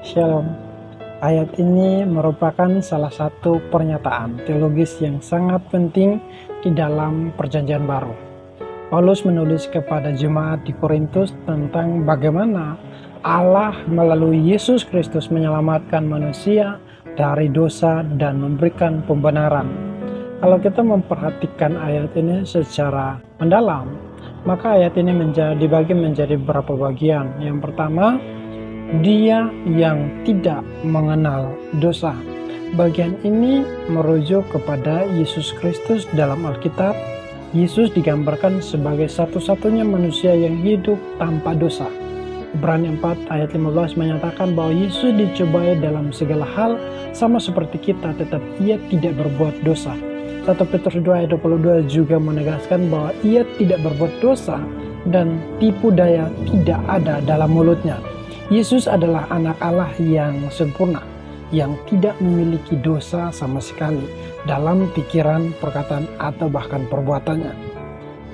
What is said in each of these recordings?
Shalom. Ayat ini merupakan salah satu pernyataan teologis yang sangat penting di dalam Perjanjian Baru. Paulus menulis kepada jemaat di Korintus tentang bagaimana Allah melalui Yesus Kristus menyelamatkan manusia dari dosa dan memberikan pembenaran. Kalau kita memperhatikan ayat ini secara mendalam, maka ayat ini dibagi menjadi beberapa bagian. Yang pertama, Dia yang tidak mengenal dosa. Bagian ini merujuk kepada Yesus Kristus dalam Alkitab. Yesus digambarkan sebagai satu-satunya manusia yang hidup tanpa dosa. Ibrani 4 ayat 15 menyatakan bahwa Yesus dicobai dalam segala hal sama seperti kita, tetapi ia tidak berbuat dosa. 1 Petrus 2 ayat 22 juga menegaskan bahwa ia tidak berbuat dosa dan tipu daya tidak ada dalam mulutnya. Yesus adalah anak Allah yang sempurna, yang tidak memiliki dosa sama sekali dalam pikiran, perkataan, atau bahkan perbuatannya.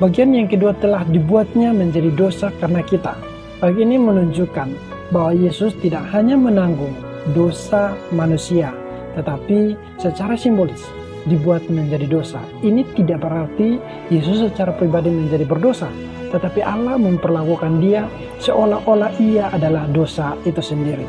Bagian yang kedua telah dibuatnya menjadi dosa karena kita. Bagian ini menunjukkan bahwa Yesus tidak hanya menanggung dosa manusia, tetapi secara simbolis dibuat menjadi dosa. Ini tidak berarti Yesus secara pribadi menjadi berdosa, tetapi Allah memperlakukan dia seolah-olah ia adalah dosa itu sendiri.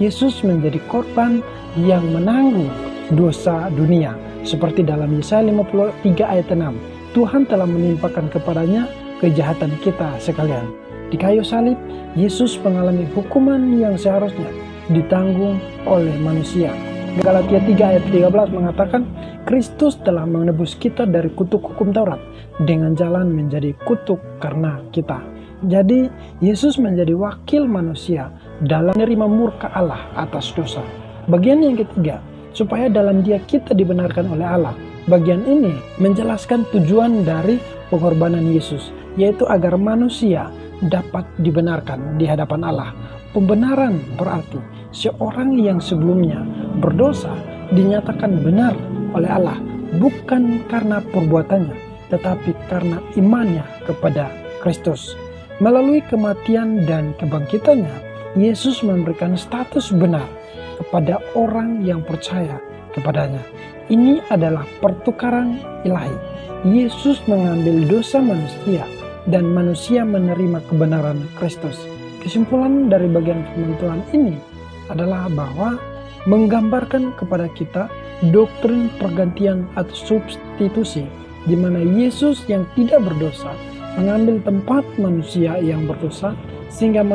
Yesus menjadi korban yang menanggung dosa dunia. Seperti dalam Yesaya 53 ayat 6, Tuhan telah menimpakan kepadanya kejahatan kita sekalian. Di kayu salib, Yesus mengalami hukuman yang seharusnya ditanggung oleh manusia. Galatia 3 ayat 13 mengatakan, Kristus telah menebus kita dari kutuk hukum Taurat dengan jalan menjadi kutuk karena kita. Jadi Yesus menjadi wakil manusia dalam menerima murka Allah atas dosa. Bagian yang ketiga, supaya dalam dia kita dibenarkan oleh Allah. Bagian ini menjelaskan tujuan dari pengorbanan Yesus, yaitu agar manusia dapat dibenarkan di hadapan Allah. Pembenaran berarti seorang yang sebelumnya berdosa dinyatakan benar oleh Allah, bukan karena perbuatannya, tetapi karena imannya kepada Kristus. Melalui kematian dan kebangkitannya, Yesus memberikan status benar kepada orang yang percaya kepadanya. Ini adalah pertukaran ilahi. Yesus mengambil dosa manusia dan manusia menerima kebenaran Kristus. Kesimpulan dari bagian firman Tuhan ini adalah bahwa menggambarkan kepada kita doktrin pergantian atau substitusi, di mana Yesus yang tidak berdosa mengambil tempat manusia yang berdosa, sehingga